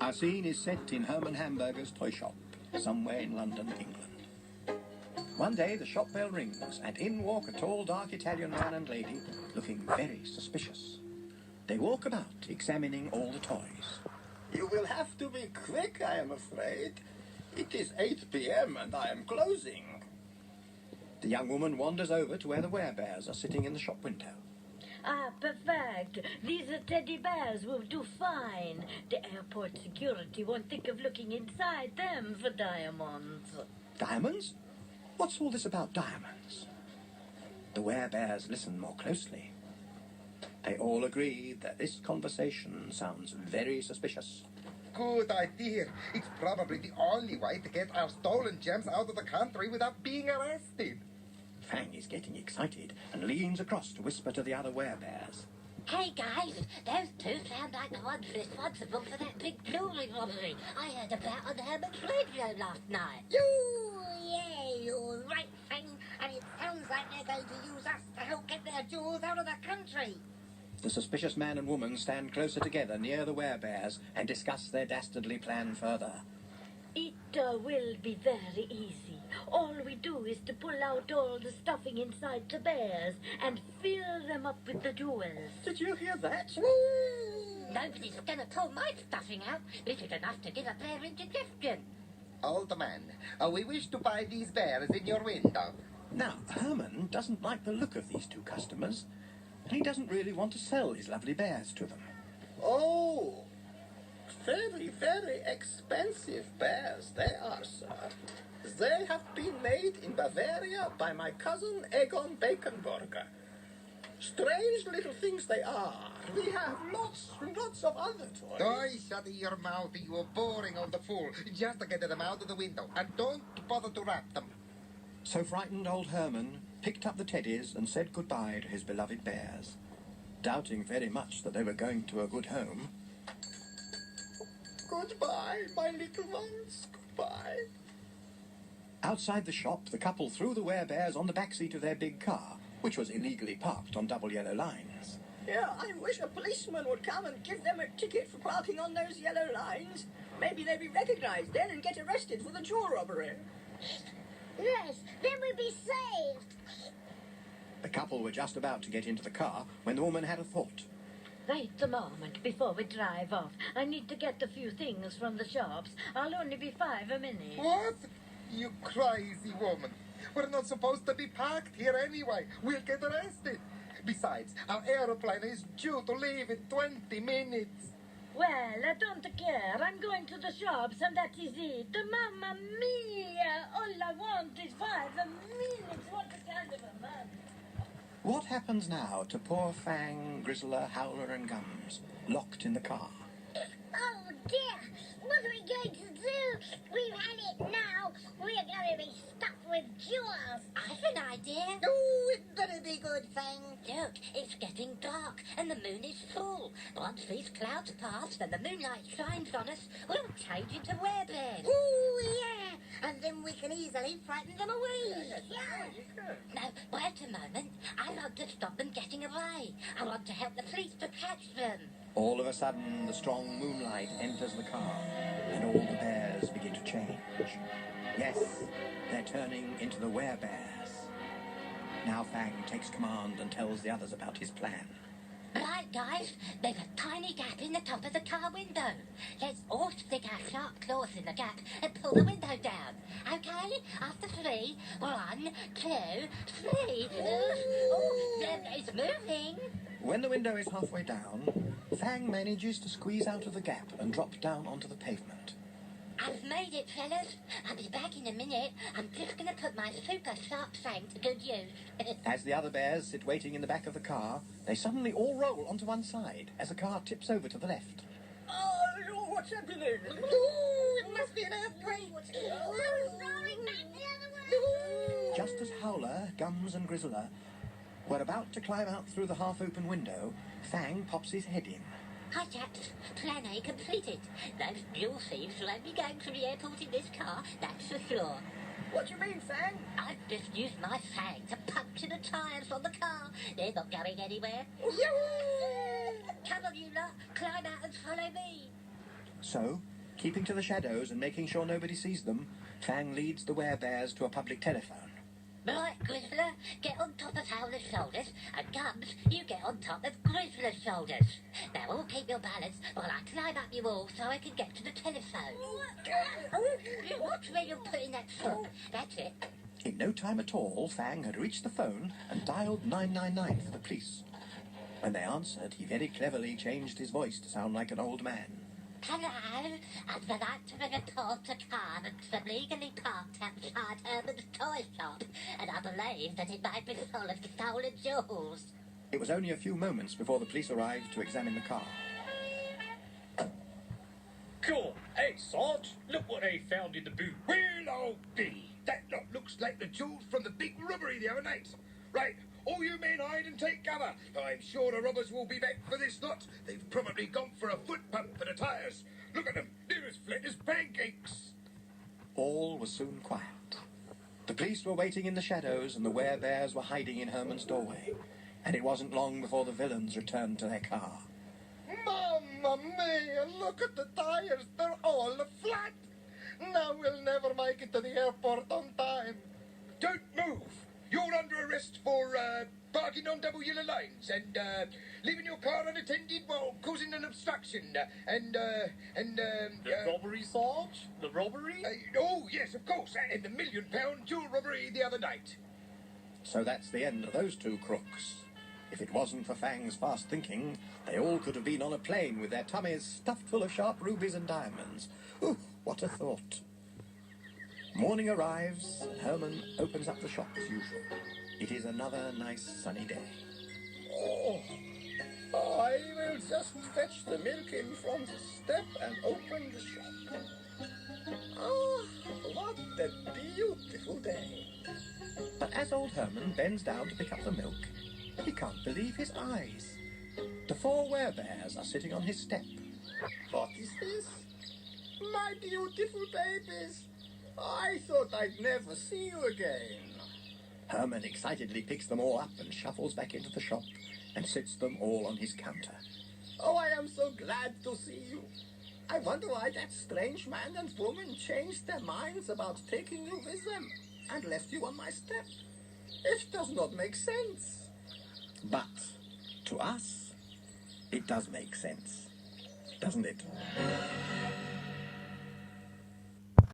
Our scene is set in Herman Hamburger's toy shop, somewhere in London, England. One day the shop bell rings, and in walk a tall, dark Italian man and lady, looking very suspicious. They walk about, examining all the toys. You will have to be quick, I am afraid. It is 8 p.m. and I am closing. The young woman wanders over to where the Werebears are sitting in the shop window. Ah, perfect. These teddy bears will do fine. The airport security won't think of looking inside them for diamonds. Diamonds? What's all this about diamonds? The Werebears listen more closely. They all agree that this conversation sounds very suspicious. Good idea. It's probably the only way to get our stolen gems out of the country without being arrested. Fang is getting excited and leans across to whisper to the other Werebears. Hey guys, those two sound like the ones responsible for that big jewelry robbery I heard about on Herman's radio last night. Yeah, you're right, Fang. And it sounds like they're going to use us to help get their jewels out of the country. The suspicious man and woman stand closer together near the Werebears and discuss their dastardly plan further. It will be very easy. All we do is to pull out all the stuffing inside the bears and fill them up with the jewels. Did you hear that? Nobody's gonna pull my stuffing out. This is enough to give a bear indigestion. Old man, we wish to buy these bears in your window. Now, Herman doesn't like the look of these two customers, and he doesn't really want to sell his lovely bears to them. Oh, very, very expensive bears they are, sir. They have been made in Bavaria by my cousin Egon Baconburger. Strange little things they are. We have lots and lots of other toys. Oi, shut your mouth, you boring old fool. Just get them out of the window, and don't bother to wrap them. So frightened old Herman picked up the teddies and said goodbye to his beloved bears, doubting very much that they were going to a good home. Goodbye, my little ones. Goodbye. Outside the shop, the couple threw the Werebears on the backseat of their big car, which was illegally parked on double yellow lines. Yeah, I wish a policeman would come and give them a ticket for parking on those yellow lines. Maybe they'd be recognised then and get arrested for the jewel robbery. Yes, then we'll be saved. The couple were just about to get into the car when the woman had a thought. Wait a moment before we drive off. I need to get a few things from the shops. I'll only be 5 a minute. What? You crazy woman. We're not supposed to be parked here anyway. We'll get arrested. Besides, our aeroplane is due to leave in 20 minutes. Well, I don't care. I'm going to the shops and that is it. Mamma mia! All I want is 5 minutes. What a kind of a man. What happens now to poor Fang, Grizzler, Howler and Gums, locked in the car? Oh dear, what are we going to do? We've had it now. We're going to be stuck with jewels. I've an idea. Oh, it better be good, Fang. Look, it's getting dark and the moon is full. Once these clouds pass and the moonlight shines on us, we'll change into werebears. Oh, yeah. And then we can easily frighten them away. Yeah. No, wait a moment. I want to stop them getting away. I want to help the police to catch them. All of a sudden, the strong moonlight enters the car, and all the bears begin to change. Yes, they're turning into the Werebears. Now Fang takes command and tells the others about his plan. Right, guys, there's a tiny gap in the top of the car window. Let's all stick our sharp claws in the gap and pull the window down. Okay? After 3, 1, 2, 3. It's moving. When the window is halfway down, Fang manages to squeeze out of the gap and drop down onto the pavement. I've made it, fellas. I'll be back in a minute. I'm just going to put my super sharp fang to good use. As the other bears sit waiting in the back of the car, they suddenly all roll onto one side as the car tips over to the left. Oh, what's happening? Oh, it must be an earthquake. Rolling back the other way. Just as Howler, Gums and Grizzler were about to climb out through the half-open window, Fang pops his head in. Hi, chaps. Plan A completed. Those jewel thieves won't be going to the airport in this car, that's for sure. What do you mean, Fang? I've just used my fang to puncture the tyres on the car. They're not going anywhere. Come on, you lot. Climb out and follow me. So, keeping to the shadows and making sure nobody sees them, Fang leads the werebears to a public telephone. Right, Grizzler, get on top of Howler's shoulders, and Gums, you get on top of Grizzler's shoulders. Now all keep your balance while I climb up you all so I can get to the telephone. Watch where you're putting that foot. That's it. In no time at all, Fang had reached the phone and dialed 999 for the police. When they answered, he very cleverly changed his voice to sound like an old man. Hello, I'd like to report a car that's illegally parked outside Herman's toy shop, and I believe that it might be full of stolen jewels. It was only a few moments before the police arrived to examine the car. Cool. Hey, Sarge, look what I found in the boot. Well, I'll be. That lot looks like the jewels from the big robbery the other night. Right, all you men hide and take cover. I'm sure the robbers will be back for this lot. They've probably gone for a foot pump for the tyres. Look at them. They're as flat as pancakes. All was soon quiet. The police were waiting in the shadows and the werebears were hiding in Herman's doorway. And it wasn't long before the villains returned to their car. Mamma mia, look at the tires. They're all flat. Now we'll never make it to the airport on time. Don't move. You're under arrest for parking on double yellow lines and leaving your car unattended while causing an obstruction. The robbery, Sarge? The robbery? Oh, yes, of course. And the £1 million jewel robbery the other night. So that's the end of those two crooks. If it wasn't for Fang's fast thinking, they all could have been on a plane with their tummies stuffed full of sharp rubies and diamonds. Ooh, what a thought. Morning arrives, and Herman opens up the shop as usual. It is another nice sunny day. Oh, I will just fetch the milk in from the step and open the shop. Ah, what a beautiful day. But as old Herman bends down to pick up the milk, he can't believe his eyes. The 4 werebears are sitting on his step. What is this? My beautiful babies. I thought I'd never see you again. Herman excitedly picks them all up and shuffles back into the shop and sits them all on his counter. Oh, I am so glad to see you. I wonder why that strange man and woman changed their minds about taking you with them and left you on my step. It does not make sense. But to us, it does make sense, doesn't it?